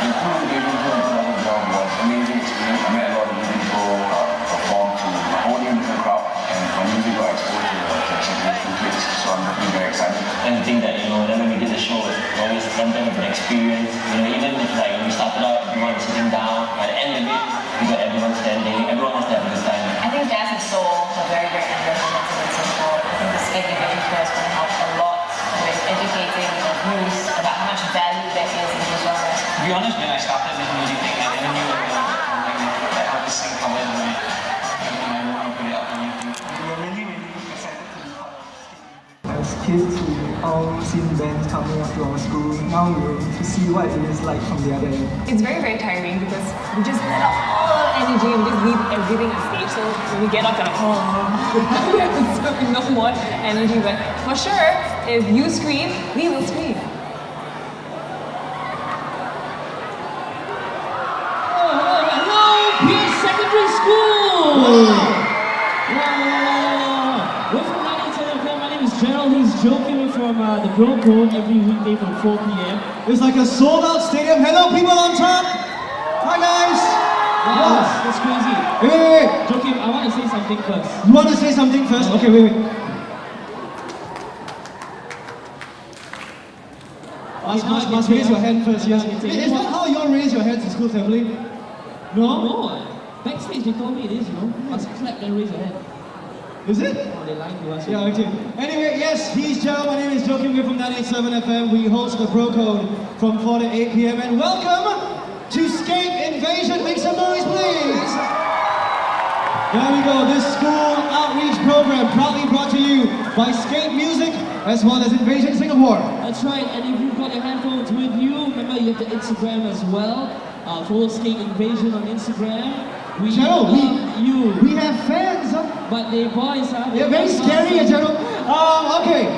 The crew gave me a good job was amazing experience. I met a lot of new people, performed to a whole new different crowd, and my music got exposed to some kids, so I'm definitely very excited. And the thing that, then when we did the show, it always one time of an experience. Even if like when we started out, everyone was sitting down, by the end of it, we got everyone standing, everyone wants to have a good time. I think jazz and soul are very, very interesting and simple. I think the Scape Invasion Tour is going to help a lot with educating youth about how much value there is in these genres. To be honest, when I started this music thing, I never knew that how to sing covers in my room and put it up on YouTube. We were really, really excited to be part of Scape. As kids, we all seen bands coming up to our school. Now we're to see what it is like from the other end. It's very, very tiring because we just let out all our energy and we just leave everything on stage. So when we get off, we're like, so no more energy. But for sure, if you scream, we will scream. Peirce Secondary School! We're from 987. My name is Gerald. He's joking from the Bro Code every weekday from 4 p.m. It's like a sold-out stadium. Hello, people on top! Hi, guys! Wow, that's crazy. Wait. Joking, I want to say something first. You want to say something first? Okay, wait. Must raise your hand first, yeah. Is that how you all raise your hands in school, family? No? No. Backstage, they told me it is, Must clap and raise your hand. Is it? Oh, they lied to us. Yeah, okay. Anyway, yes, he's Gerald. My name is Joakim. We're from 987 FM. We host the Bro Code from 4 to 8 p.m. And welcome to Scape Invasion. Make some noise, please. There we go. This school outreach program proudly brought to you by Scape Music as well as Invasion Singapore. That's right. And if you've got your handphones with you, remember you have the Instagram as well. Follow Scape Invasion on Instagram. Gerald, we have fans, but they boys, they're very scary, Gerald. Okay,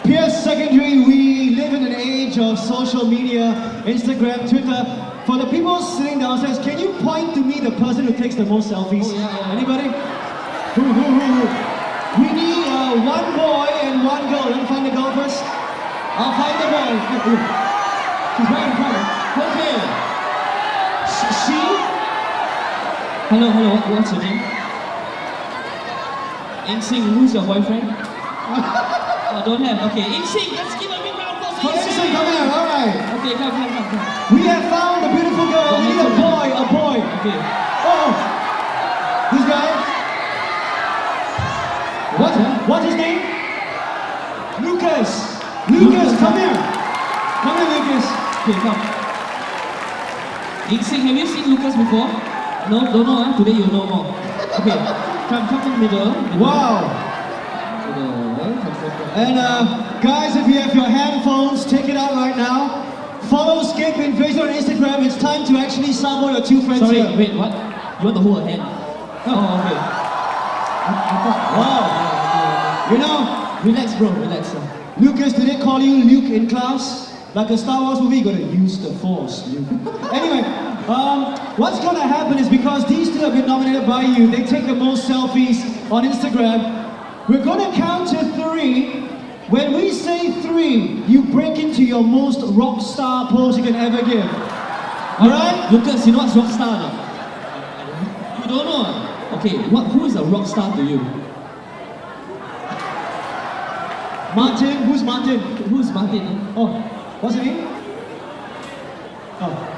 Peirce Secondary, we live in an age of social media, Instagram, Twitter. For the people sitting downstairs, can you point to me the person who takes the most selfies? Oh, yeah. Anybody? Who? We need one boy and one girl. Let me find the girl first. I'll find the boy. She's right in front. Okay. She? Hello, what's your name? Insing, who's your boyfriend? Oh, don't have, okay. Insing, let's give a big round of applause. Insing, come here, alright. Okay, come. We have found a beautiful girl. We need a boy. Okay. Oh, this guy? What's his name? Lucas, come here. Come here, Lucas. Okay, come. Insing, have you seen Lucas before? No, don't know, Today you know more. Okay, come to the middle. Wow. And guys, if you have your handphones, take it out right now. Follow Scape Invasion on Instagram. It's time to actually summon your two friends Sorry, here. wait, what? You want to hold a hand? Oh, okay. Wow. Relax, bro, relax. Lucas, did they call you Luke in class? Like a Star Wars movie, you gotta use the Force, Luke. Anyway, what's gonna happen is because these two have been nominated by you, they take the most selfies on Instagram. We're gonna count to 3. When we say 3, you break into your most rock star pose you can ever give. Alright? Lucas, you know what's rock star now? You don't know? Okay, who is a rock star to you? Martin, who's Martin? Who's Martin? Oh, what's his name? Oh.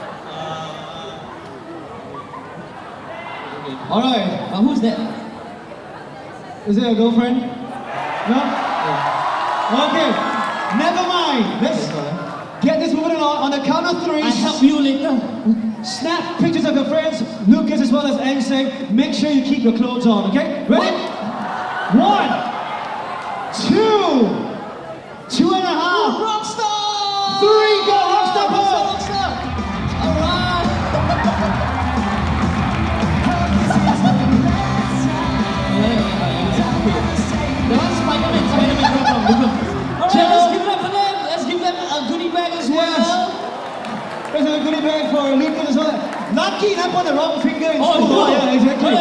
Alright. Who's that? Is it a girlfriend? No? Okay, never mind. Let's get this moving on the count of 3. I'll help you later. Snap pictures of your friends, Lucas as well as Ensei. Make sure you keep your clothes on, okay? Ready? 1, 2, 2.5. Rockstar! 3, go! Rockstar pose! Alright! The one Spider-Man from let's give them a goodie bag as well. There's a goodie bag for Lucas as well. Lucky, not put the wrong finger in school. Oh, yeah, exactly.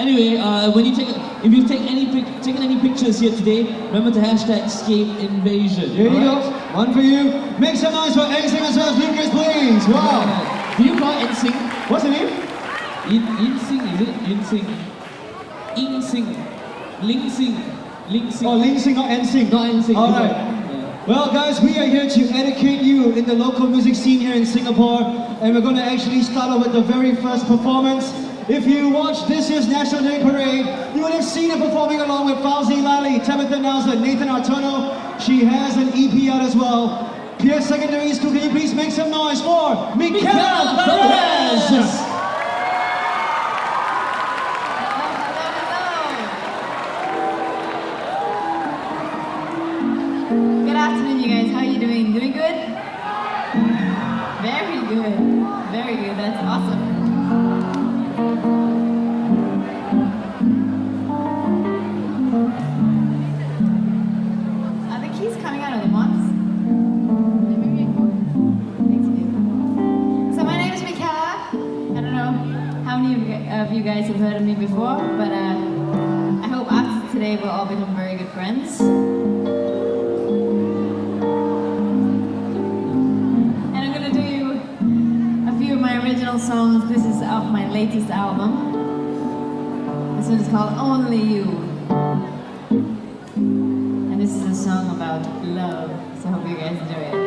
Anyway, if you've taken any pictures here today, remember to hashtag Scape Invasion. There you alright? go. One for you. Make some noise for NSYNC as well as Lucas, please. Wow. Do you call NSYNC? What's the name? InSync, is it? InSync. InSync. LinkSync. LinkSync. Oh, Link not NSYNC. Not NSYNC. All right. Yeah. Well, guys, we are here to educate you in the local music scene here in Singapore, and we're going to actually start off with the very first performance. If you watched this year's National Day Parade, you would have seen her performing along with Fauzi Lali, Tabitha Nelson, Nathan Artono. She has an EP out as well. Peirce Secondary School, can you please make some noise for Michaela Perez? Good afternoon, you guys. How are you doing? Doing good? Very good. Very good. That's awesome. Are the keys coming out of the box? Thanks, babe. So my name is Michaela. I don't know how many of you guys have heard of me before, but I hope after today we'll all become very good friends. Songs. This is off my latest album. This one is called Only You. And this is a song about love. So I hope you guys enjoy it.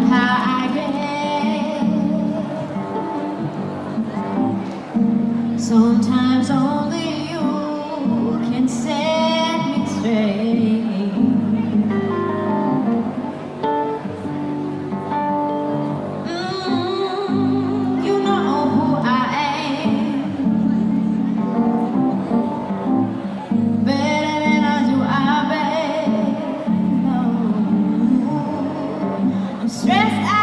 How I get. Sometimes only you can set me straight. You know who I am better than I do, I bet. No. I'm stressed out.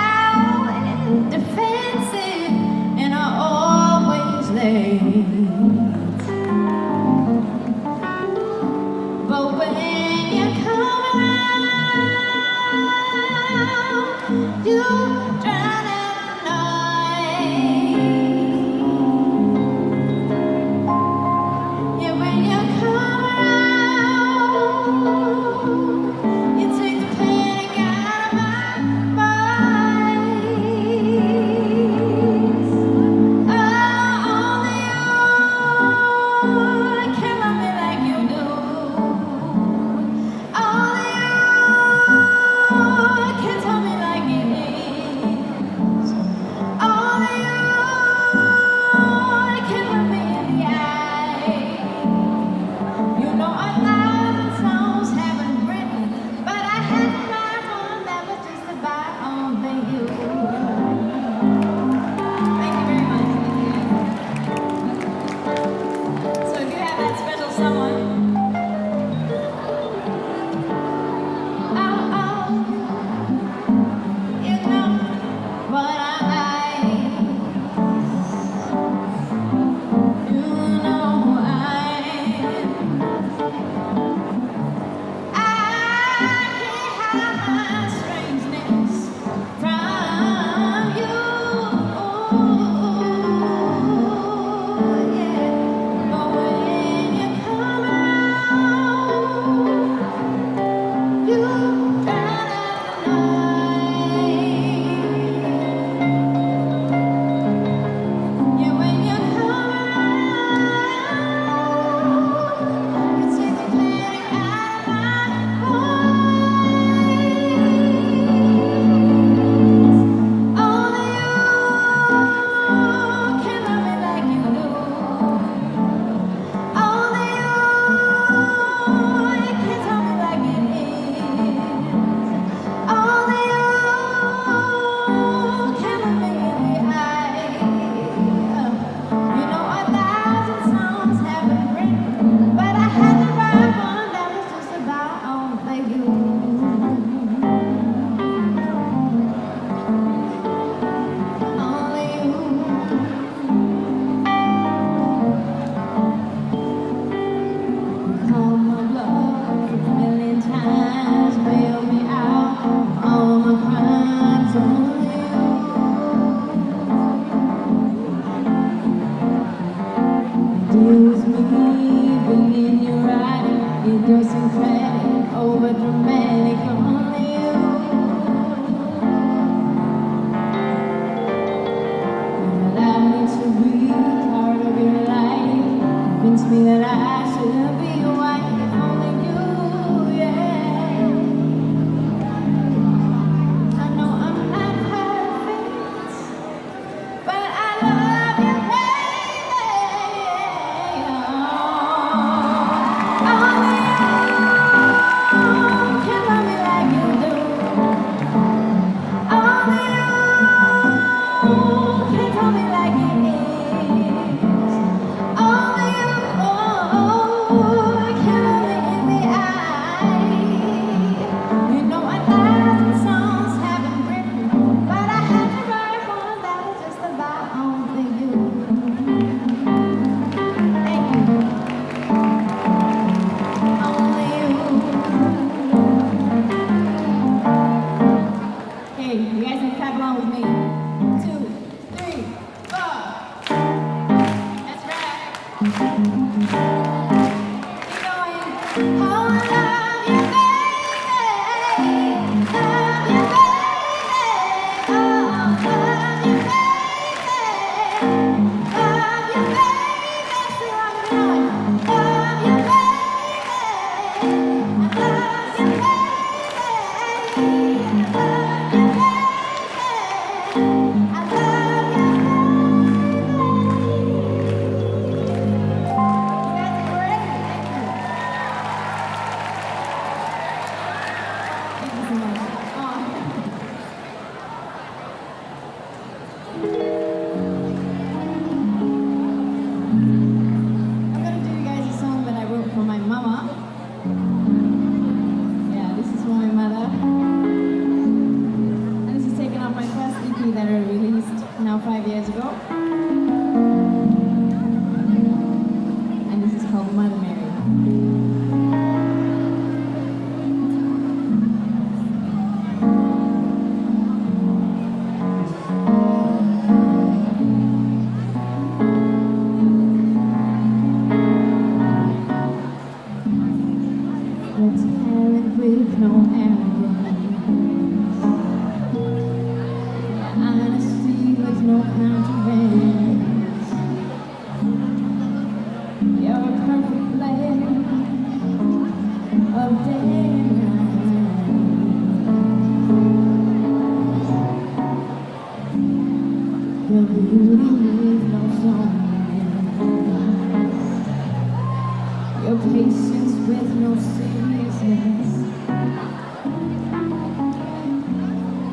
I'm gonna do you guys a song that I wrote for my mama. Yeah, this is for my mother. And this is taken off my first EP that I released now 5 years ago. And this is called Mother Mary. Let's tell it with no arrogance. Honesty with no countervailing. You're a perfect blend of day and night. Your beauty with no softness. Your patience with no seriousness.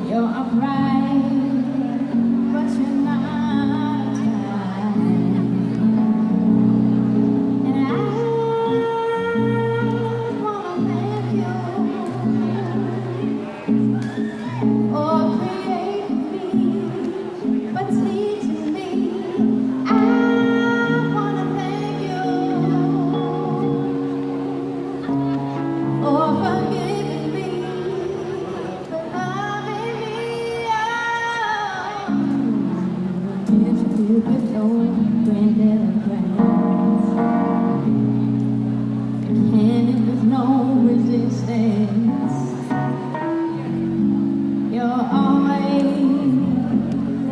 You're upright, but you're not tight. And I wanna thank you for creating me, but teaching me. I wanna thank you for forgiving me, for loving me. If you could know granddad and grands, candy with no resistance. You're always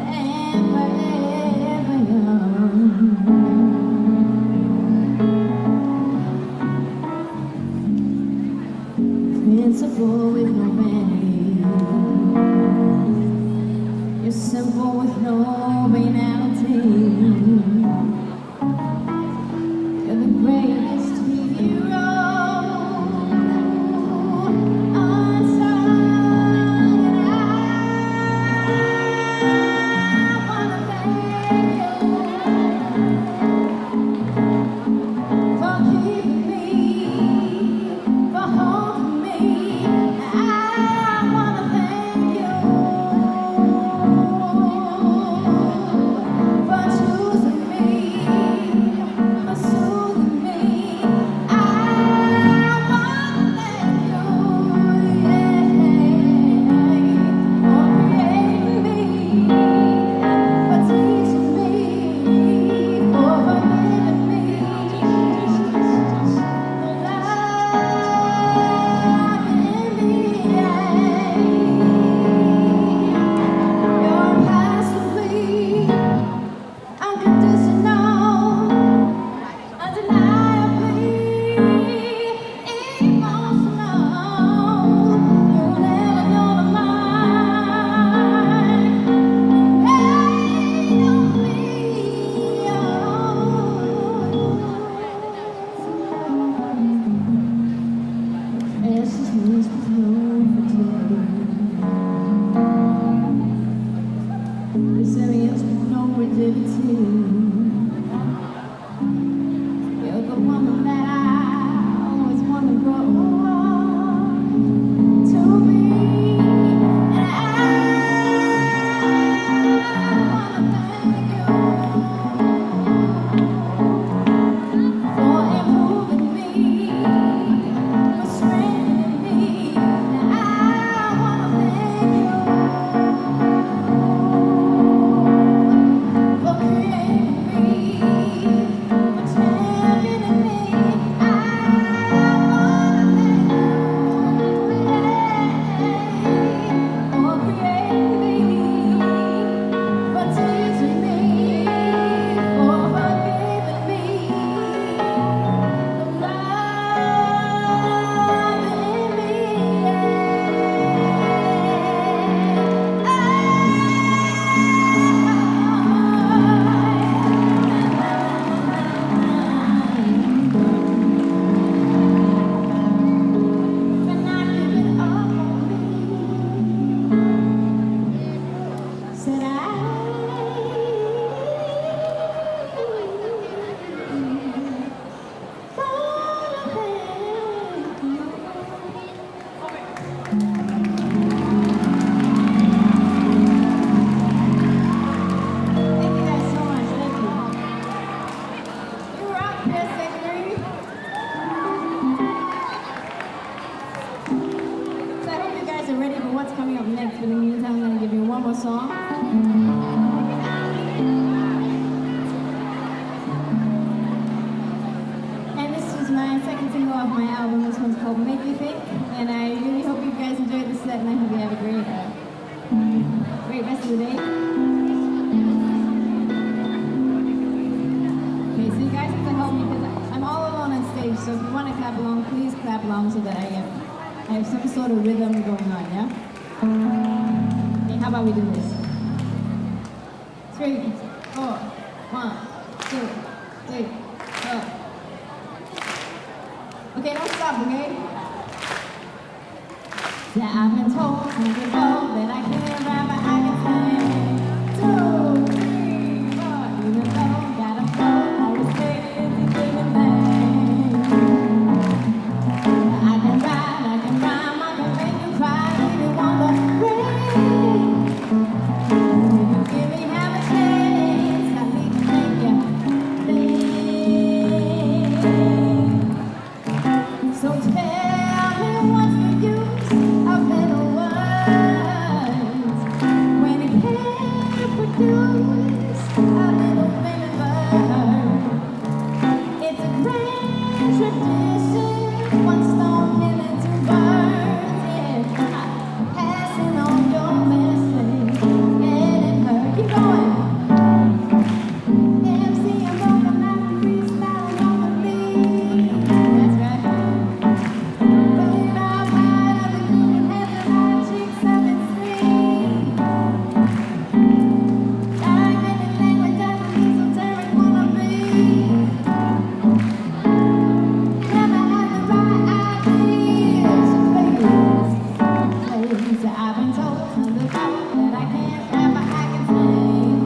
and forever young. Principle with no vanity. You're simple with no banality. You're the greatest hero unsung, and I wanna thank you for keeping me, for holding me. I wanna thank you for choosing me, for soothing me. I wanna thank you, yeah, for creating me, for teaching me, for forgiving me, for loving me. You're passively unconditional, undeniably emotional. You'll never know the mind. Ain't on me. Precious needs with no fatigue. Resilience with no rigidity. You're the woman that I always want to grow to be. And I wanna thank you for improving me, for strengthening me. And I wanna thank you for creating song. And this was my second single off my album. This one's called Make You Think. And I really hope you guys enjoyed the set, and I hope you have a great rest of the day. Okay, so you guys have to help me because I'm all alone on stage. So if you want to clap along, please clap along so that I have some sort of rhythm going on, yeah? Okay, how about we do this? 3, 4, 1, 2, 3, 4. Okay, don't stop, okay? Yeah, I've been told before that I can't rap, but I can sing. 2, 3, 4. Even though got a flow, always say it's a given thing. I can ride, I can rhyme, I can make you cry if you want the rain. If you give me half a chance, I need to make you think. So tell me what's the use of little words when it can't produce a little flavor. It's a grand tradition, one stone killing two birds. Yeah, passing on your message, getting hurt. Keep going. MC and broken out the freestyle on the beat. That's right. Putting our pride of the human heads and our cheeks up and sleep. Like any language that the esoteric wanna be. Never had the right ideas, please. I've been told before that I can't rap, but I can sing.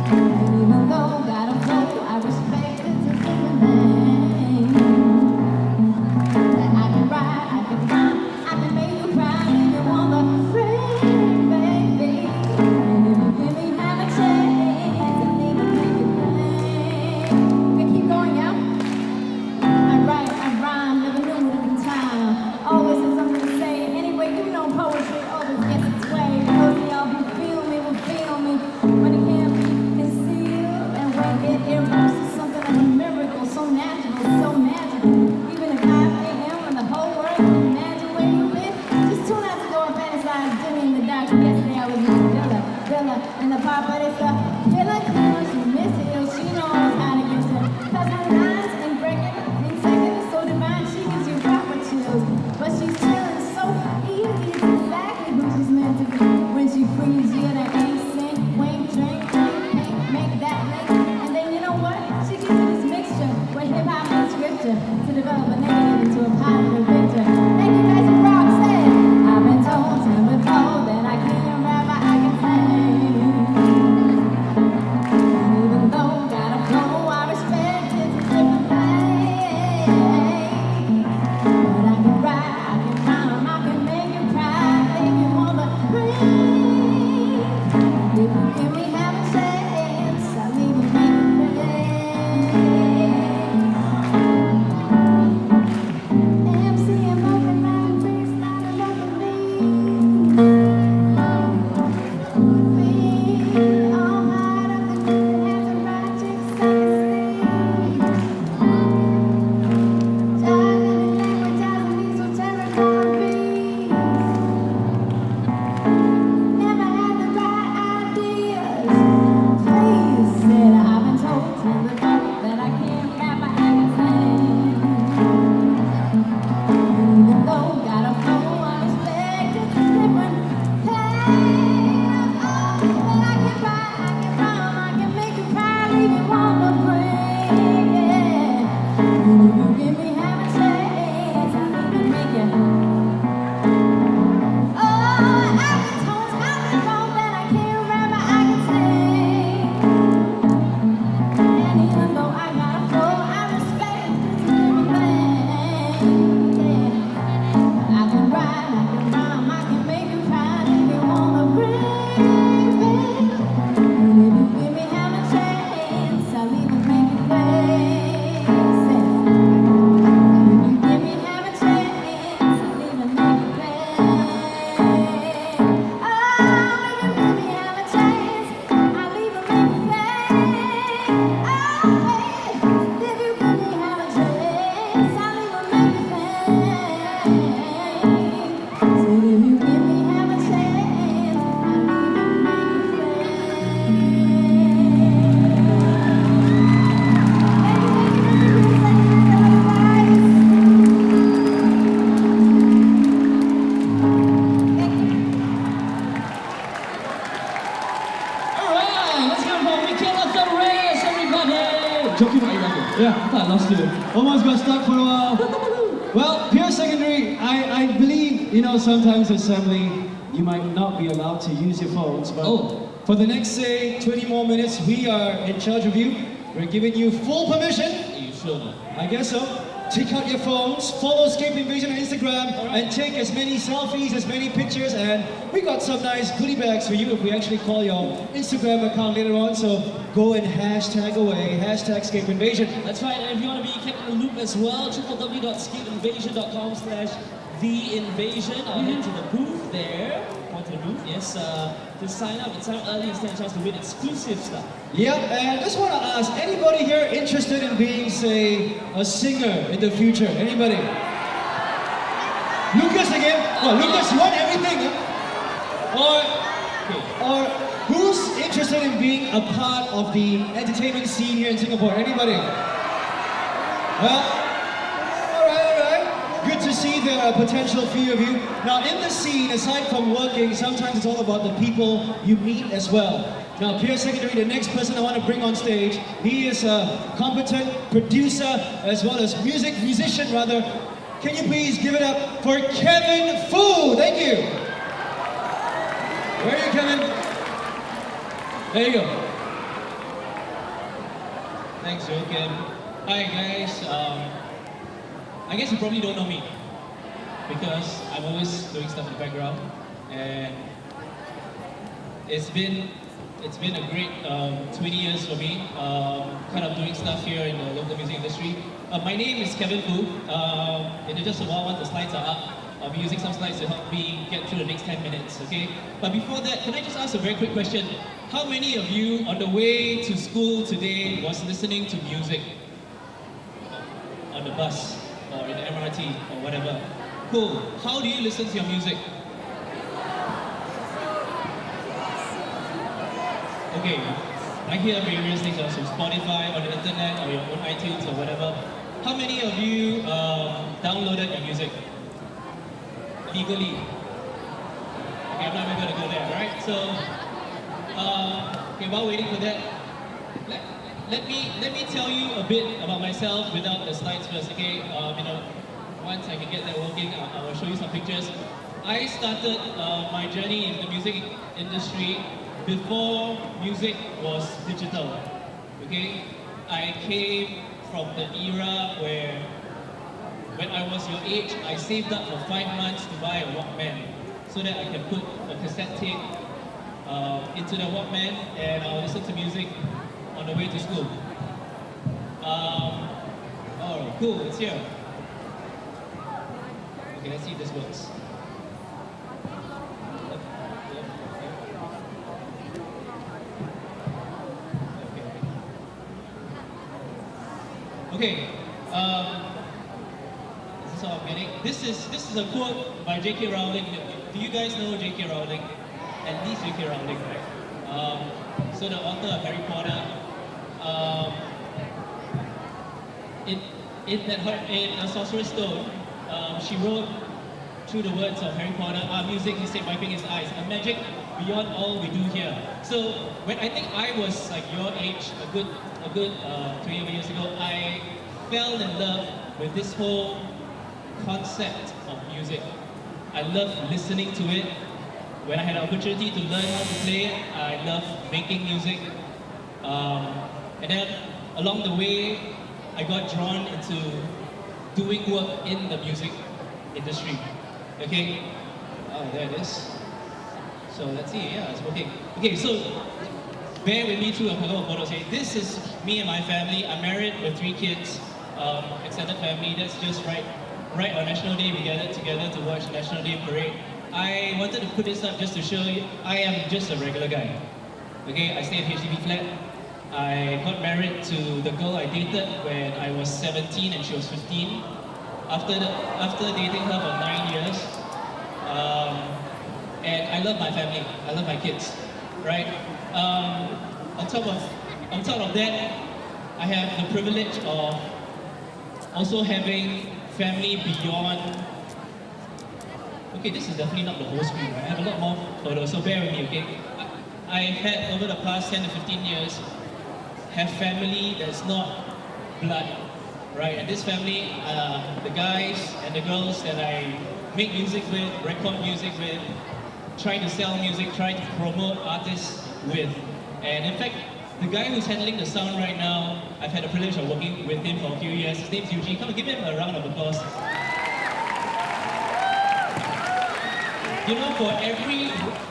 And even though got a flow, I respect it to different thing. That I can ride, I can rhyme, I can make you cry if you want the rain, baby. And if you give me half a chance, I need to make you think. Okay, keep going, yeah? I write, I rhyme, never knew it at the time. Always has something to say. Anyway, you know poetry always gets its way. Those of y'all who feel me will feel me when it can't be concealed. And when it erupts, it's something like a miracle, so natural, so magical. Even if 5 a.m. when the whole world can imagine where you've been. Just 2 nights ago, I fantasized Jimmy in the dark. Yesterday, I was with Dilla, and the pop of this stuff. Dilla comes, she miss it, she knows how to get to. Cause her lines and breaking in seconds so divine, she gives you proper chills. But she's chilling so easy, it's exactly who she's meant to be. When she frees you, that ain't sing, wink, drink, make that link. And then you know what? She gives you this mixture where hip hop and scripture to develop a negative into a positive picture. Thank you guys for Roxanne. I've been told before that I can't rap, but I can sing. I lost you. Almost got stuck for a while. Well, Peirce Secondary, I believe, you know, sometimes assembly, you might not be allowed to use your phones, but for the next, say, 20 more minutes, we are in charge of you. We're giving you full permission. Are you sure? I guess so. Take out your phones, follow Scape Invasion on Instagram, and take as many selfies, as many pictures, and we got some nice goodie bags for you if we actually call your Instagram account later on, so go and hashtag away, hashtag Scape Invasion. That's right, and if you want to be kept in the loop as well, www.scapeinvasion.com/theinvasion. I'll head to the booth there, point to the booth, yes, to sign up and sign up early and stand a chance to win exclusive stuff. Yep, and I just want to ask, anybody here interested in being, say, a singer in the future? Anybody? Lucas again? Well, Lucas, you want everything, huh? Or who's interested in being a part of the entertainment scene here in Singapore? Anybody? Well, all right. Good to see the potential few of you. Now, in the scene, aside from working, sometimes it's all about the people you meet as well. Now, Peirce Secondary, the next person I want to bring on stage, he is a competent producer as well as musician rather. Can you please give it up for Kevin Fu? Thank you. Where are you, Kevin? There you go. Thanks, Joakim. Hi, guys. I guess you probably don't know me because I'm always doing stuff in the background, and it's been a great 20 years for me, kind of doing stuff here in the local music industry. My name is Kevin Fu. In just a while, once the slides are up, I'll be using some slides to help me get through the next 10 minutes, okay? But before that, can I just ask a very quick question? How many of you on the way to school today was listening to music? On the bus, or in the MRT, or whatever? Cool. How do you listen to your music? Okay, I hear various things on Spotify, on the internet, or your own iTunes, or whatever. How many of you downloaded your music? Legally? Okay, I'm not even going to go there, right? So, okay, while waiting for that, let me tell you a bit about myself without the slides first, okay? You know, once I can get that working, I will show you some pictures. I started my journey in the music industry before music was digital, okay? I came from the era where, when I was your age, I saved up for 5 months to buy a Walkman so that I can put a cassette tape into the Walkman and I'll listen to music on the way to school. Oh, cool, it's here. Okay, let's see if this works. Okay, this is how I'm getting. This is a quote by J.K. Rowling. Do you guys know J.K. Rowling? At least J.K. Rowling, right? So the author of Harry Potter. In A Sorcerer's Stone, she wrote through the words of Harry Potter, "Our music," he said, wiping his eyes, "a magic beyond all we do here." So when I think I was like your age, a good 20 years ago, I fell in love with this whole concept of music. I loved listening to it. When I had an opportunity to learn how to play it, I loved making music. And then along the way, I got drawn into doing work in the music industry. Okay, oh, there it is. So let's see, yeah, it's working. Okay, so bear with me through a couple of photos here. This is me and my family. I'm married with 3 kids, extended family. That's just right on National Day, we gathered together to watch National Day Parade. I wanted to put this up just to show you, I am just a regular guy. Okay, I stay at HDB flat. I got married to the girl I dated when I was 17 and she was 15. After dating her for 9 years, and I love my family, I love my kids, right? On top of that, I have the privilege of also having family beyond. Okay, this is definitely not the whole screen, right? I have a lot more photos, so bear with me, okay? I've had over the past 10 to 15 years have family that's not blood right? And this family, the guys and the girls that I make music with, record music with, try to sell music, try to promote artists with. And in fact, the guy who's handling the sound right now, I've had the privilege of working with him for a few years. His name's Eugene. Come and give him a round of applause. You know, for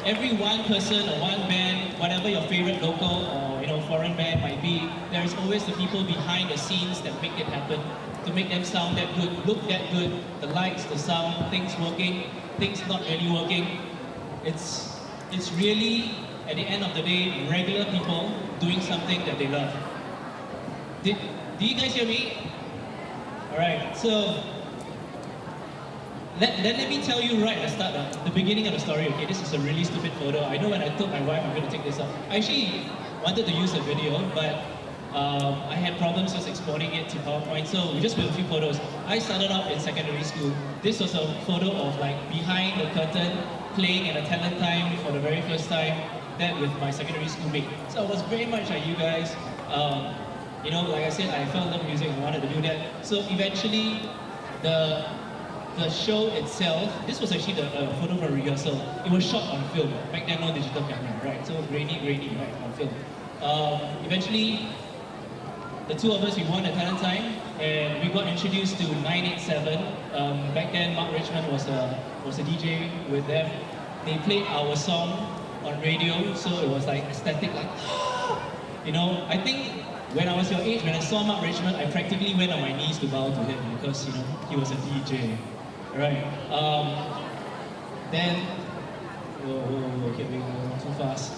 every one person or one band, whatever your favorite local or foreign band might be, there's always the people behind the scenes that make it happen, to make them sound that good, look that good, the lights, the sound, things working, things not really working. It's really, at the end of the day, regular people doing something that they love. Do you guys hear me? All right, so let me tell you right at the start, the beginning of the story. Okay, this is a really stupid photo. I know when I told my wife I'm going to take this up, I actually wanted to use a video, but I had problems just exporting it to PowerPoint, so we just put a few photos. I started out in secondary school. This was a photo of like behind the curtain, playing at a talent time for the very first time, that with my secondary school mate. So I was very much like you guys. Like I said, I fell in love with music and wanted to do that. So eventually, the show itself, this was actually the photo for rehearsal. It was shot on film. Back then, no digital camera, right? So grainy, right, on film. Eventually, the two of us, we won the talent time, and we got introduced to 987. Back then, Mark Richmond was a DJ with them. They played our song on radio, so it was like ecstatic, like, I think when I was your age, when I saw Mark Richmond, I practically went on my knees to bow to him because, he was a DJ, right? Then, okay, we're going too fast.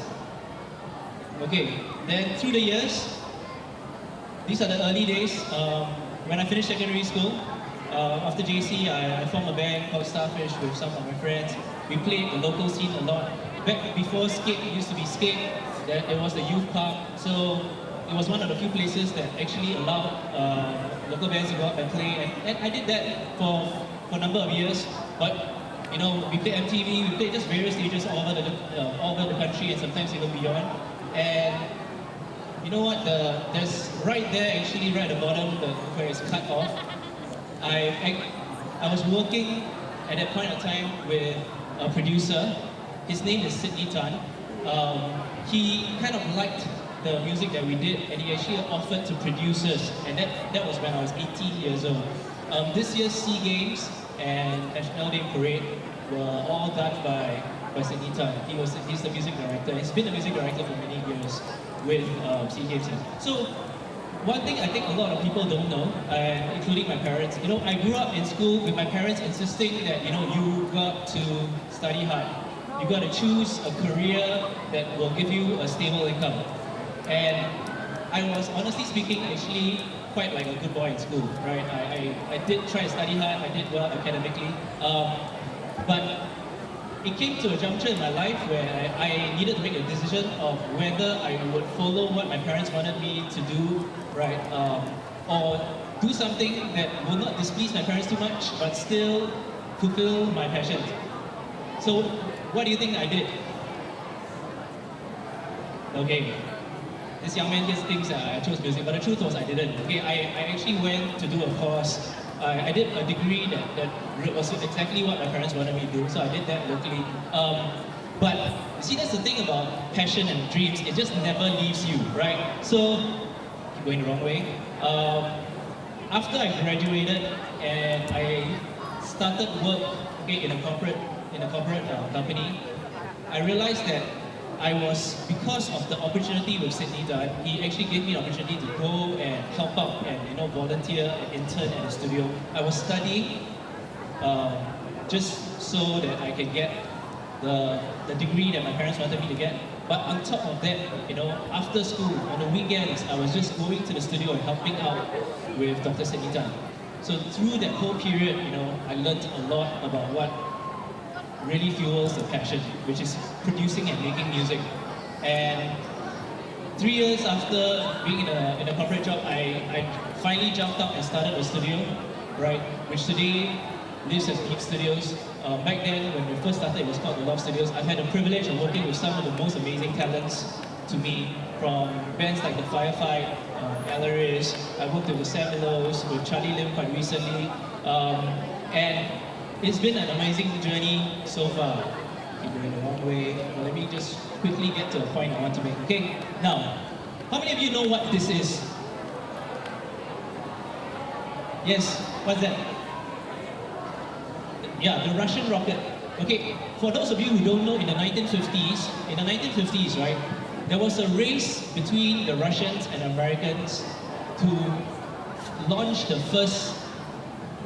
Okay, then through the years, these are the early days. When I finished secondary school, after JC, I formed a band called Starfish with some of my friends. We played the local scene a lot. Back before Scape, it used to be Scape. It was the youth park. So it was one of the few places that actually allowed local bands to go out and play. And I did that for a number of years. But we played MTV, we played just various stages all over the country and sometimes even beyond. And you know what? There's right there, actually, right at the bottom, where it's cut off. I was working at that point of time with a producer. His name is Sidney Tan. He kind of liked the music that we did, and he actually offered to produce us. And that was when I was 18 years old. This year's SEA Games and National Day Parade were all done by Sidney Tan. He's the music director. He's been the music director for many years with SEA Games. So one thing I think a lot of people don't know, including my parents, I grew up in school with my parents insisting that, you got to study hard. You got to choose a career that will give you a stable income. And I was, honestly speaking, actually quite like a good boy in school, right? I did try to study hard, I did well academically, but it came to a juncture in my life where I needed to make a decision of whether I would follow what my parents wanted me to do, right? Or do something that would not displease my parents too much, but still fulfill my passions. So, what do you think I did? Okay, this young man just thinks I chose music, but the truth was I didn't. Okay, I actually went to do a course. I did a degree that was exactly what my parents wanted me to do, so I did that locally. But see, that's the thing about passion and dreams, it just never leaves you, right? So, keep going the wrong way. After I graduated and I started work in a corporate company, I realized that because of the opportunity with Sidney Tan, he actually gave me an opportunity to go and help out and volunteer and intern at the studio. I was studying just so that I can get the degree that my parents wanted me to get. But on top of that, after school, on the weekends, I was just going to the studio and helping out with Dr. Sidney Tan. So through that whole period, I learned a lot about what really fuels the passion, which is producing and making music. And 3 years after being in a corporate job, I finally jumped up and started a studio, right? Which today lives as Deep Studios. Back then, when we first started, it was called the Love Studios. I've had the privilege of working with some of the most amazing talents to me from bands like the Firefight, Alaris. I worked with the Samilos, with Charlie Lim quite recently, and it's been an amazing journey so far. Keep going the wrong way. Well, let me just quickly get to a point I want to make. Okay, now, how many of you know what this is? Yes, what's that? Yeah, the Russian rocket. Okay, for those of you who don't know, in the 1950s, right, there was a race between the Russians and Americans to launch the first,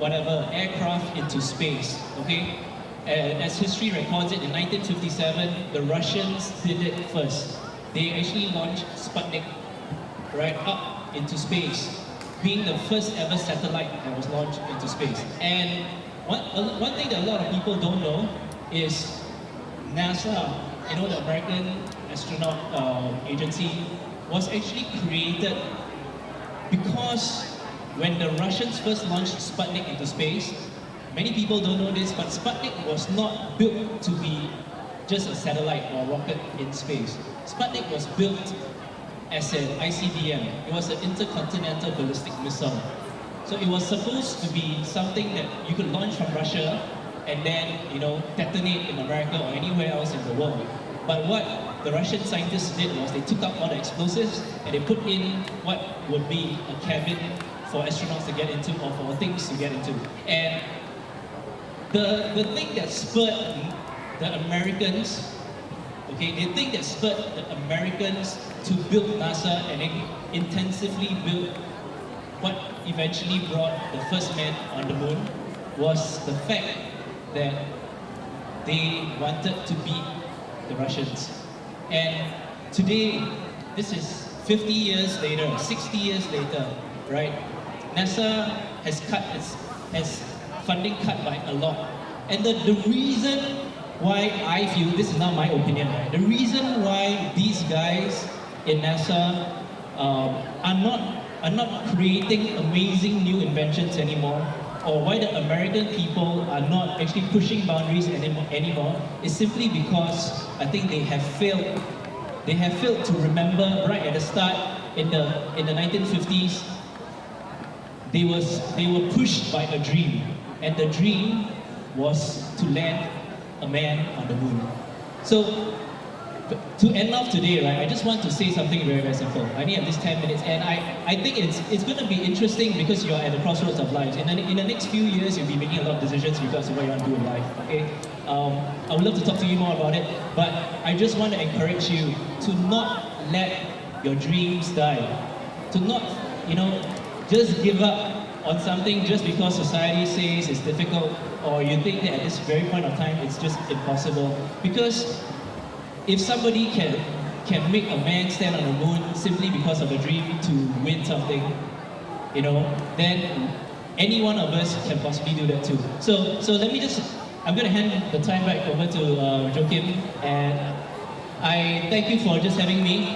aircraft into space, okay? And as history records it, in 1957, the Russians did it first. They actually launched Sputnik, right, up into space, being the first ever satellite that was launched into space. And one thing that a lot of people don't know is NASA, the American astronaut agency, was actually created because when the Russians first launched Sputnik into space, many people don't know this, but Sputnik was not built to be just a satellite or rocket in space. Sputnik was built as an ICBM. It was an intercontinental ballistic missile. So it was supposed to be something that you could launch from Russia and then, detonate in America or anywhere else in the world. But what the Russian scientists did was they took out all the explosives and they put in what would be a cabin for astronauts to get into or for things to get into. And the thing that spurred the Americans, the thing that spurred the Americans to build NASA and then intensively build what eventually brought the first man on the moon was the fact that they wanted to beat the Russians. And today, this is 50 years later, 60 years later, right? NASA has cut its funding cut by a lot. And the reason why I feel, this is not my opinion, right? The reason why these guys in NASA are not creating amazing new inventions anymore, or why the American people are not actually pushing boundaries anymore, is simply because I think they have failed. They have failed to remember right at the start in the 1950s. They were pushed by a dream, and the dream was to land a man on the moon. So to end off today, right, I just want to say something very, very simple. I only have this 10 minutes, and I think it's going to be interesting because you're at the crossroads of life. In the next few years, you'll be making a lot of decisions because of what you want to do in life, okay? I would love to talk to you more about it, but I just want to encourage you to not let your dreams die. To not, just give up on something just because society says it's difficult, or you think that at this very point of time it's just impossible. Because if somebody can make a man stand on the moon simply because of a dream to win something, then any one of us can possibly do that too. So let me I'm going to hand the time back over to Joachim, and I thank you for just having me.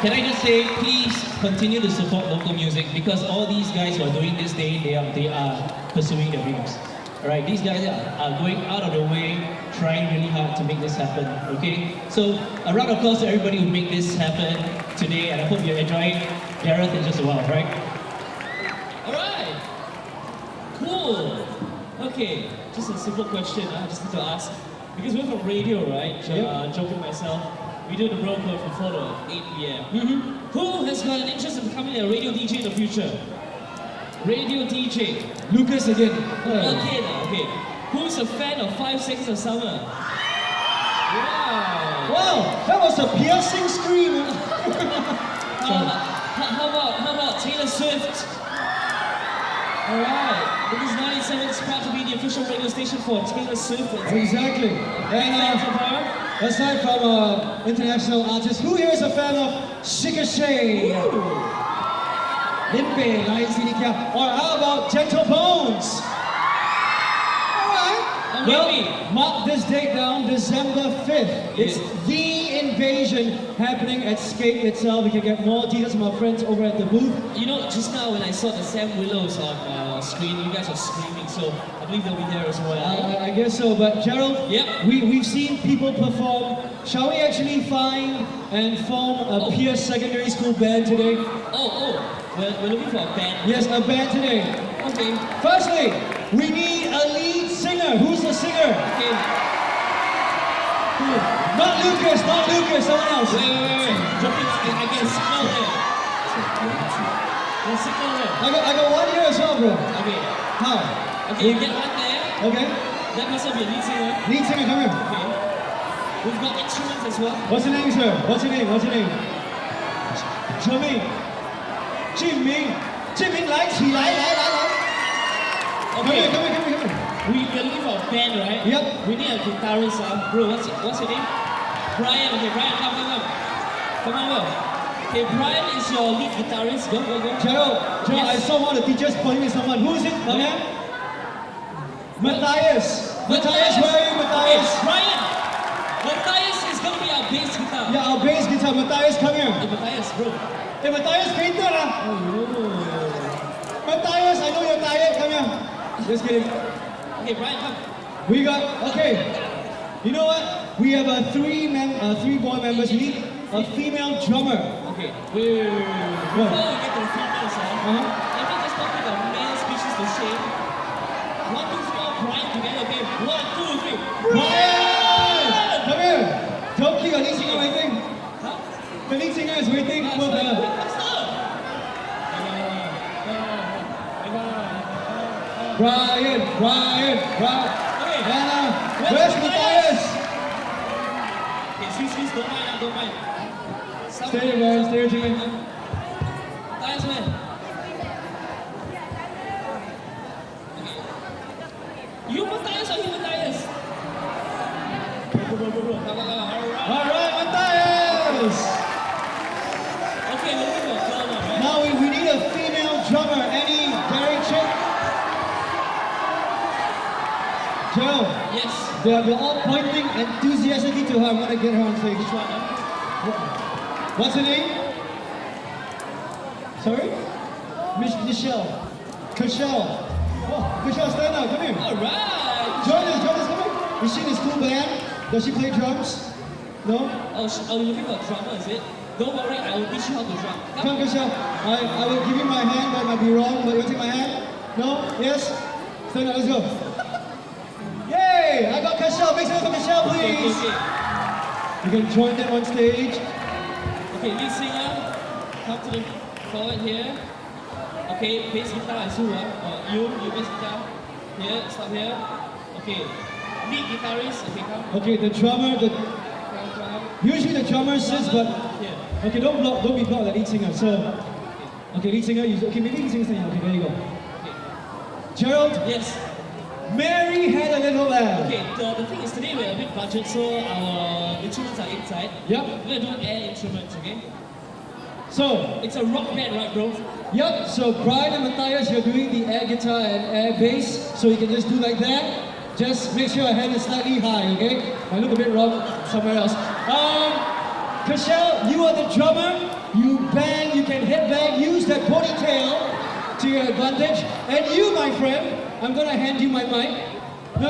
Can I just say, please continue to support local music, because all these guys who are doing this day, they are pursuing their dreams. Alright, these guys are going out of their way, trying really hard to make this happen, okay? So, a round of applause to everybody who made this happen today, and I hope you're enjoying Gareth in just a while, right? Alright, cool. Okay, just a simple question I just need to ask. Because we're from radio, right? Joking myself. We do the bro code from 4 to 8 p.m. Who has got an interest in becoming a radio DJ in the future? Radio DJ. Lucas again. Okay. Who's a fan of 5 Seconds of Summer? Wow, that was a piercing scream. How about Taylor Swift? Alright, because 97 is proud to be the official radio station for Taylor Swift. Exactly. And aside from international artists, who here is a fan of Shikashay? Limpe, Lion Sinikia. Or how about Gentle Bones? Alright. Well, mark this date down, December 5th. It's the invasion happening at Scape itself. We can get more details from our friends over at the booth. You know, just now when I saw the Sam Willows on screen, you guys are screaming, so I believe they'll be there as well. I guess so, but Gerald, Yep. we've seen people perform. Shall we actually find and form a Peirce Secondary School band today? We're looking for a band. Yes, a band today. Okay. Firstly, we need a lead singer. Who's the singer? Okay. Who? Not Lucas, someone else. Wait. Dropping, I get a signal there. There's a signal there. I got one here as well, bro. Okay. How? Okay, you get one there. Okay. That must be a lead singer. Lead singer, come here. Okay. We've got instruments as well. What's your name, sir? What's your name? Jimmy. Jimmy, 来，起来。 Okay. Come here. We're looking for a band, right? Yep. We need a guitarist. Bro, what's your name? Brian. Okay, Brian, come. Come on, bro. Okay, Brian is your lead guitarist. Go. Gerald, Yes. I saw one of the teachers pointing at someone. Who is it? The man? Matthias, where are you, Matthias? Okay, Brian. Matthias is gonna be our bass guitar. Yeah, our bass guitar. Matthias, come here. Hey, Matthias, bro. Hey, Matthias, painter, Matthias, I know you're tired. Come here. Just kidding. Okay, Brian, come. We got, okay. You know what? We have three boy members. We need a female drummer. Okay, wait. Before What? we get to the females, let me just talk to the male species to shame. 1, 2, 3, all Brian together, okay? 1, 2, 3. Brian! Come here. Don't keep your lead singer waiting. Huh? The lead singer is waiting for the... Brian. Okay. Anna, where's Matthias? Okay, please, don't mind. Stay there, man. Stay there, Jimmy. Matthias, man. Okay. You Matthias or he Matthias? Bro. Come. All right, Matthias. Okay, we're looking for a girl now, right? Now we need a female drummer. Any Gary chick? Joe. Yes. They're all pointing enthusiastically to her. I'm gonna get her on stage. Which one, What's her name? Sorry? Michelle. Michelle, stand up. Come here. Alright. Join us. Come here. Is she in the school band? Does she play drums? No? Oh, you're looking for a drummer, is it? Don't worry, I will teach you how to drum. Come, Michelle. I will give you my hand, but it might be wrong. But you want to take my hand? No? Yes? Stand up. Let's go. Yay! I got Michelle. Make some noise for Michelle, please. Okay. You can join them on stage. Okay, lead singer, come to the forward here. Okay, bass guitar is who? You bass guitar. Here, stop here. Okay, lead guitarist. Okay, come. Okay, the drummer. Come. Usually the drummer sits, but Here. okay, don't be blocked the lead singer. So, okay, lead singer. Okay, maybe lead singer stand. Okay, there you go. Okay. Gerald. Yes. Mary had a little lamb. Okay, the thing is today we're a bit budget, so our instruments are inside. Yep. We're gonna do air instruments, okay? So, It's a rock band, right, bro? yep. So Brian and Matthias, you're doing the air guitar and air bass. So you can just do like that. Just make sure your hand is slightly high, okay? I look a bit wrong somewhere else. Michelle, you are the drummer. You bang, you can headbang, use that ponytail to your advantage. And you, my friend, I'm gonna hand you my mic. No.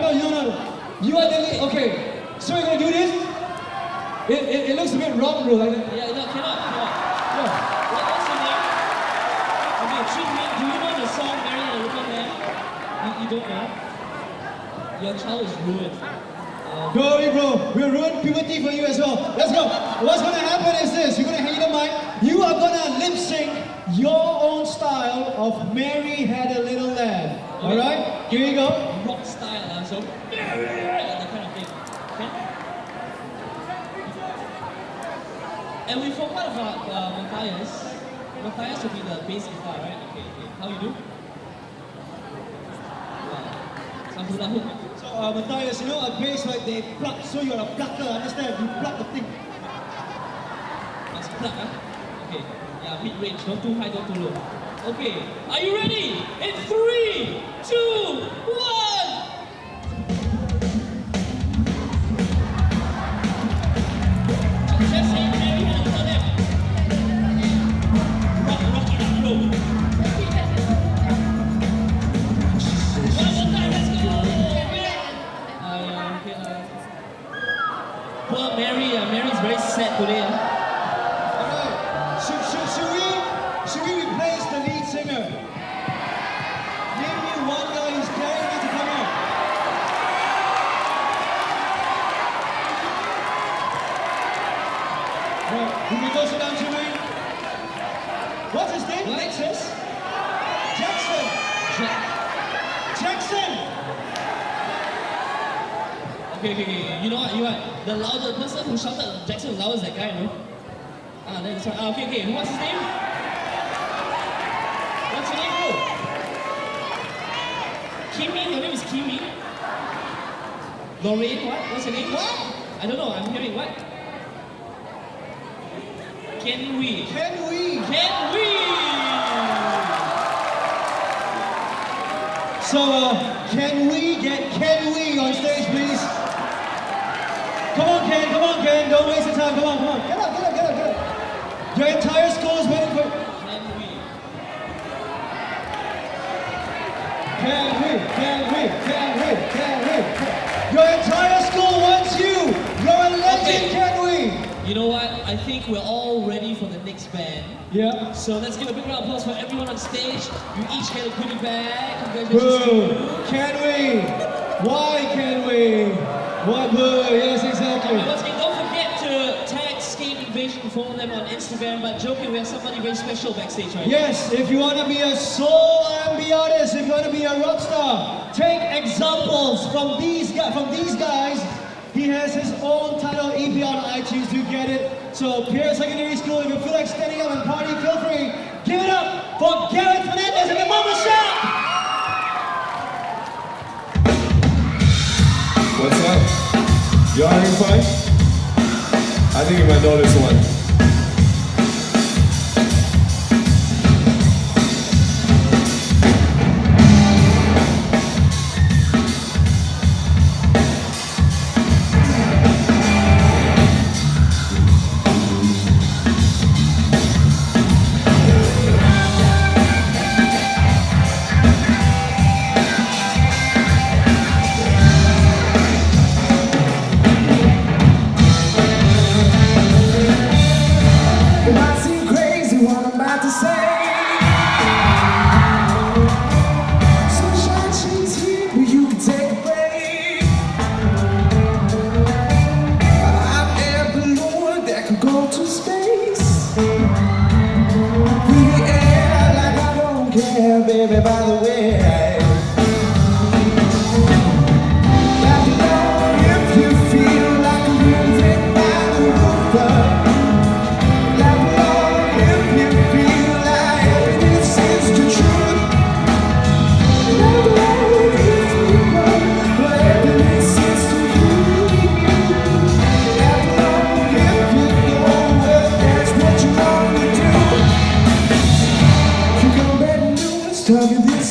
You are the lead. Okay. So you're gonna do this? It looks a bit wrong, bro. Like that. Yeah, no, cannot. Yeah. What's your name? Okay, treat me. Do you know the song Mary and the Little Lamb? You don't know? Your child is ruined. Don't worry, bro. We'll ruin puberty for you as well. Let's go. What's gonna happen is this. You're gonna hand you the mic. You are gonna lip sync your own style of Mary Had a Little Lamb. All right? Here you go. Rock style, so that kind of thing. Okay? And we forgot about Matthias. Matthias will be the bass guitar, right? Okay. How you do? Wow. So, Matthias, you know a bass, right? They pluck, so you're a plucker, understand? You pluck the thing. Let's plug, huh? Okay. Yeah, mid-range. Don't too high, don't too low. Okay. Are you ready? In 3, 2, 1! Mary's very sad today. Alright, should we replace the lead singer? Name me one guy who's daring me to come up. Right, who we go sit down to, man? What's his name? Alexis? Jackson! Jackson! Okay. You know what? The person who shouted Jackson the loudest, that guy, no? That's right. Okay. What's his name? What's your name, bro? Kimi? Your name is Kimi? Lorraine, what? What's your name? What? I don't know. I'm hearing what? Can we? So, can we get Ken Wee on stage, please? Come on, Ken, don't waste your time, come on. Get up. Your entire school is waiting for... Can we? Your entire school wants you! You're a legend, Ken Wee! You know what? I think we're all ready for the next band. Yeah. So let's give a big round of applause for everyone on stage. You each get a goodie bag. Congratulations to Boo! you. Can we? Why can we? What boo? Yes, exactly. Once again, don't forget to tag Scape Invasion and follow them on Instagram. But joking, we have somebody very special backstage right Yes, if you want to be a soul R&B artist, if you want to be a rock star, take examples from these guys. He has his own title EP on iTunes, you get it. So Peirce Secondary School, if you feel like standing up and party, feel free. Give it up for Garrett Fernandez and the Mama Shop! What's up? Y'all having fun? I think you might know this one. Baby, by the way, if you feel like a music by the roof, clap along if you feel like happiness is the truth. Clap along if you know what happiness is to you. Clap along if you know that's what you want to do. You come back and do is tell you this.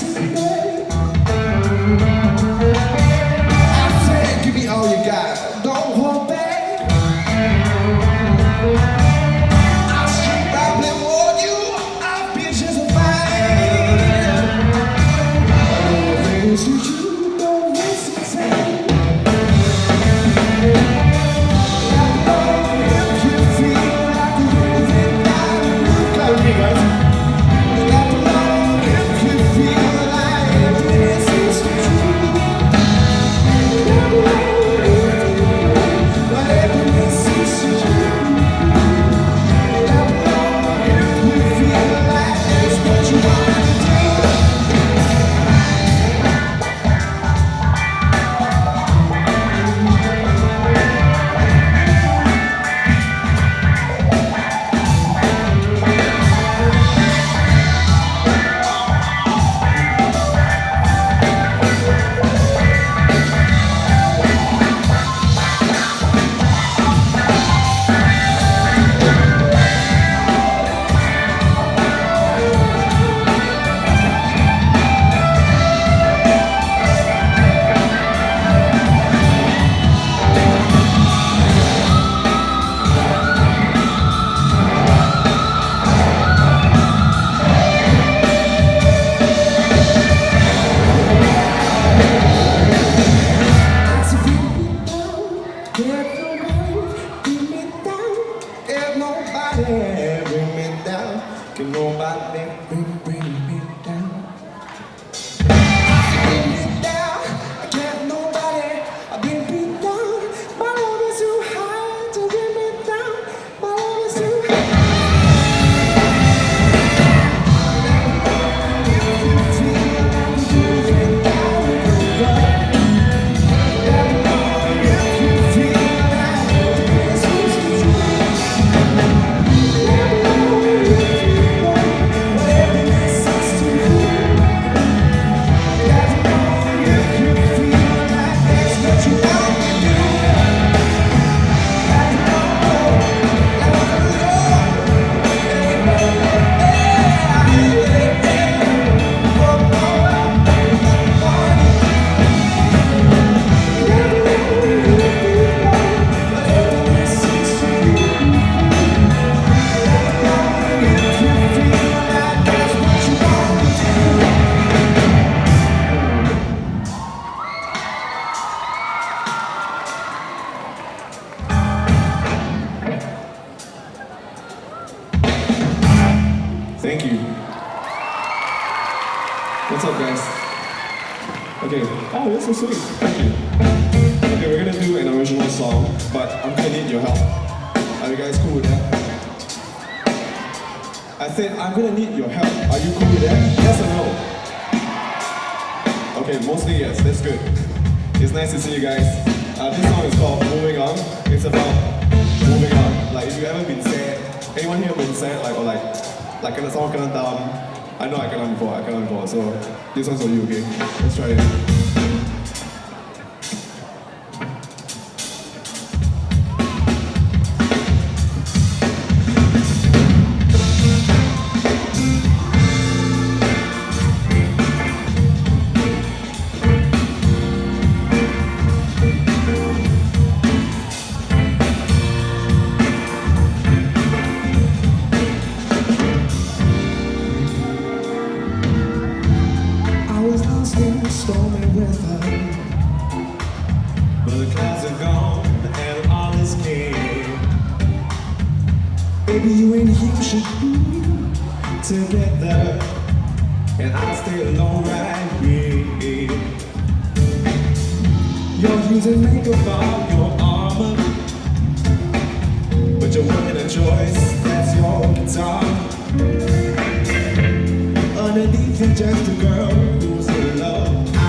up, guys? Okay. Oh, that's so sweet. Thank you. Okay, we're gonna do an original song, but I'm gonna need your help. Are you guys cool with that? I said I'm gonna need your help. Are you cool with that? Yes or no? Okay, mostly yes. That's good. It's nice to see you guys. This song is called Moving On. It's about moving on. Like, if you've ever been sad, anyone here been sad, like kena someone kena down? I know I kena before, so this one's for you, okay? Let's try it. I was lost in the stormy weather, but the clouds are gone and all is clear. Baby, you and he should be together, and I'll stay alone right here. You're using makeup on your armor, but you're working a choice, that's your guitar. Underneath you're just a girl who's in love. I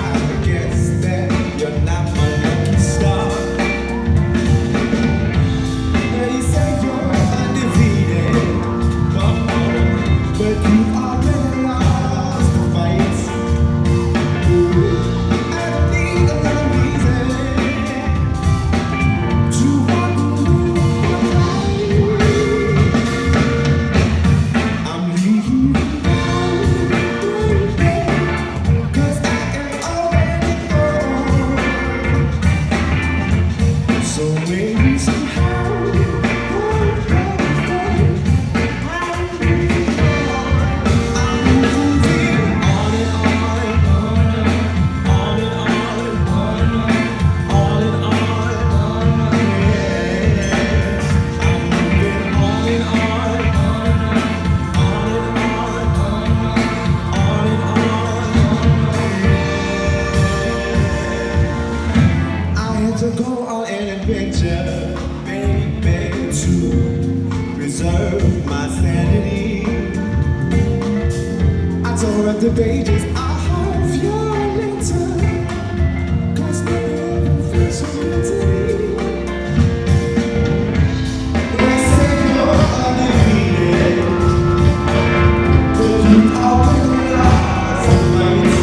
guess that you're not my lucky star. And you say you're undefeated, but you've already lost the fight. I don't need another reason to walk through your life. I'm leaving. To go on an adventure, baby, to preserve my sanity. I tore up the pages of your letter, 'cause nothing ever feels so good to me. They say you're undefeated, but you always lost the fight.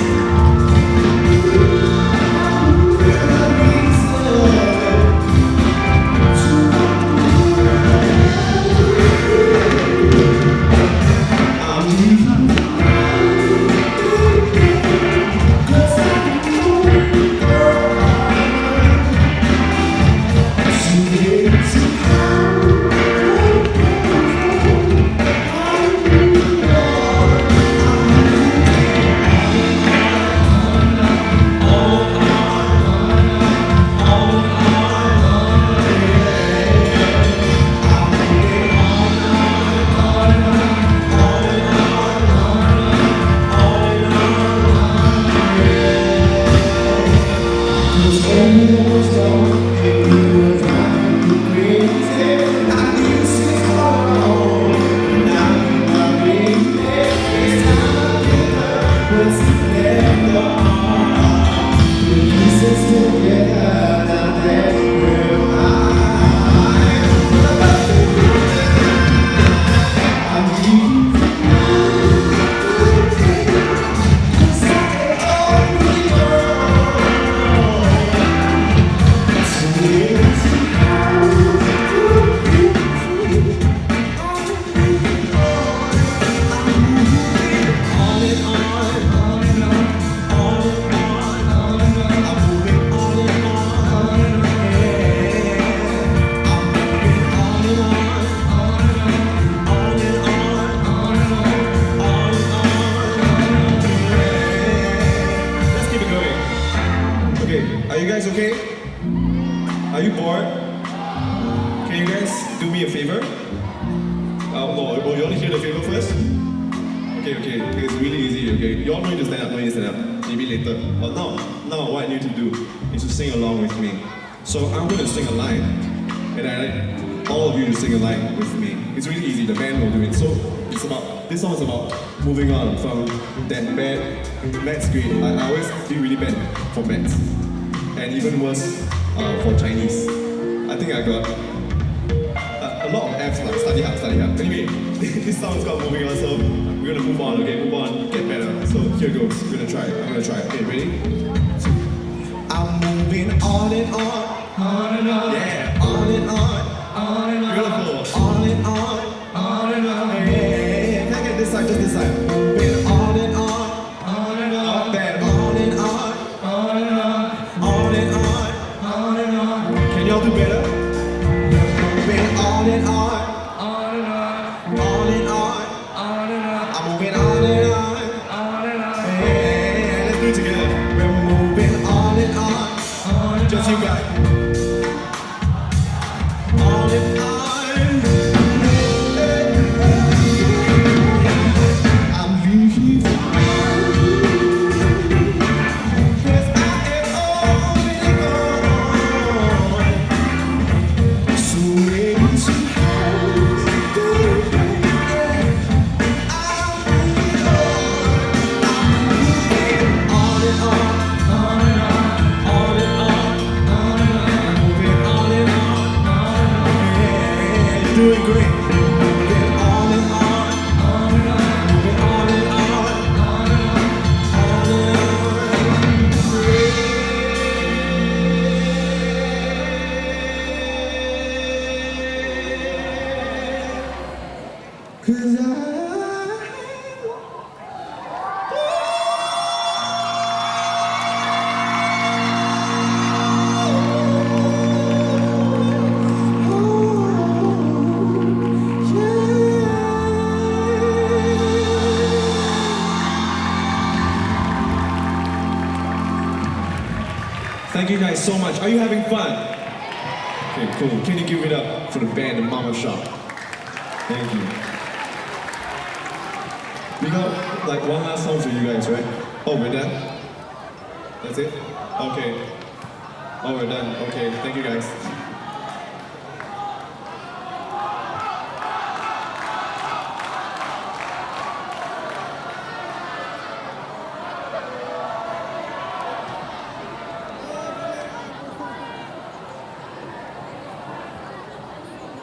Are you guys okay? Are you bored? Can you guys do me a favor? No, will you only hear the favor first? Okay. It's really easy, okay? You all need to stand up, no need to stand up. Maybe later. But now what I need to do is to sing along with me. So I'm going to sing a line, and I like all of you to sing a line with me. It's really easy, the band will do it. So this song is about moving on from that bad maths grade. I always feel really bad for maths. And even worse for Chinese. I think I got a lot of F's like study hard. Anyway, this song is called Moving On, so we're gonna move on, okay? Move on, get better. So here goes, I'm gonna try. Okay, ready? I'm moving on and on. On and on. Yeah. On and on. On and on. Beautiful. On and on. On and on. Can I get this side, just this side? Moving on and on. On and on. Up there. On and on. On and on. On and on. On and on. Can y'all do better? Moving on and on. On and on. On and on. On and on. I'm moving on and on. On and on. Hey, Let's do it together. we're moving on and on. On and Just you guys. On and on. I'm leaving. 'Cause I am only gone. So maybe somehow, baby, I'm moving on and on. On and on. On and on. On and on. Moving on and on. Yeah, you're doing great. Moving on and on. On and on. Moving on and on. On and on. On and on. 'Cause Thank you guys so much. Are you having fun? Okay, cool. Can you give it up for the band, the Mama Shop? Thank you. We got like one last song for you guys, right? Oh, we're done? That's it? Okay. Oh, we're done. Okay, thank you guys.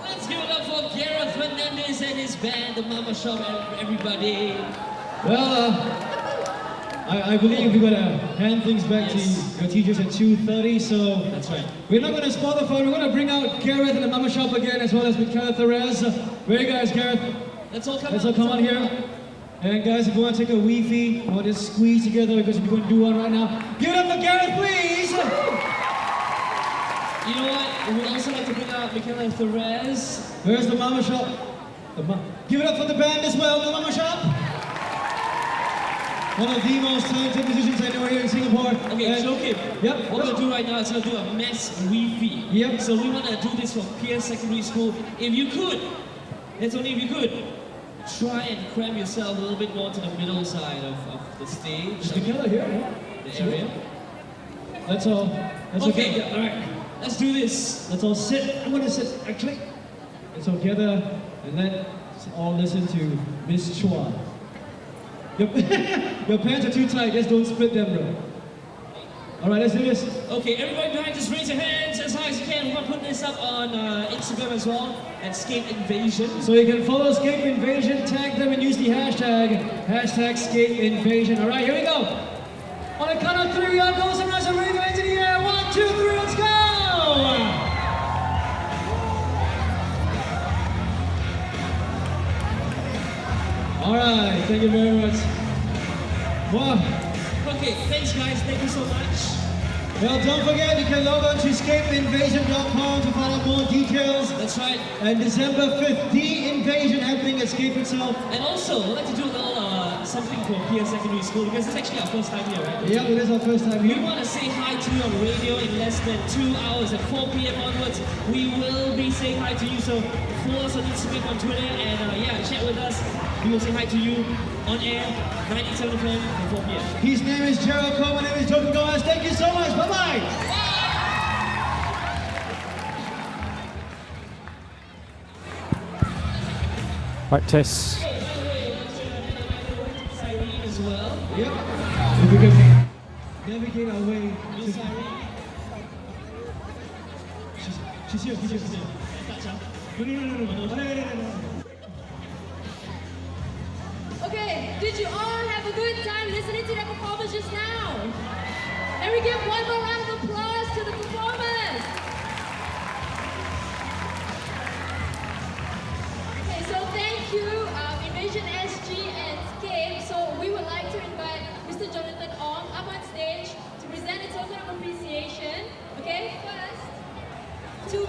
Let's give it up for Gareth Fernandez and his band, the Mama Shop, everybody. Well, I believe we're gonna hand things back to your teachers at 2:30, so That's right. we're not gonna spoil the fun. We're gonna bring out Gareth and the Mama Shop again, as well as Michaela Therese. Where are you guys, Gareth? Let's all come Let's on. all come on here. And guys, if you want to take a Wi-Fi, or just squeeze together because we're going to do one right now. Give it up for Gareth, please! You know what? We'd also like to bring out Michaela Therese. Where's the Mama Shop? Give it up for the band as well, the Mama Shop. One of the most talented musicians I know here in Singapore. Okay, And- Joakim. Yep. What we're gonna do right now is gonna do a mass Wi-Fi. Yep. So we wanna do this for Peirce Secondary School. If you could, it's only if you could, try and cram yourself a little bit more to the middle side of the stage. Is Michaela here? The area. That's all. That's okay. Okay, Yeah, all right. let's do this. Let's all sit. I'm gonna sit actually. Let's all gather and let's all listen to Miss Chua. Your pants are too tight. Just don't split them, bro. All right, let's do this. Okay, everybody behind, just raise your hands as high as you can. We're gonna put this up on Instagram as well at Scape Invasion. So you can follow Scape Invasion, tag them, and use the hashtag Scape Invasion. All right, here we go. On the count of three, y'all go. Sunrise and wave your hands in the air. 1, 2, 3, let's go! All right, thank you very much. Wow. Okay, thanks guys. Thank you so much. Well, don't forget, you can log on to scapeinvasion.com to find out more details. That's right. And December 5th, the invasion happening at Scape itself. And also, we'd like to do a little something for Peirce Secondary School because it's actually our first time here, right? Yeah, it is our first time We here. want to say hi to you on radio in less than 2 hours. At 4 p.m. onwards, we will be saying hi to you. So follow us on Instagram, on Twitter, and yeah, chat with us. We will say hi to you on air, 9:07 p.m. to 4 p.m. His name is Gerald Cole, my name is Toki Gomez. Thank you so much. Bye-bye. Right, Tess. Cyrene as well. Yep. If we can navigate our way. Miss Cyrene. She's here. Touch up. No. Okay, did you all have a good time listening to the performance just now? And we give one more round of applause to the performers. Okay, so thank you, Invasion SG and Scape. So we would like to invite Mr. Jonathan Ong up on stage to present a token of appreciation. Okay, first, to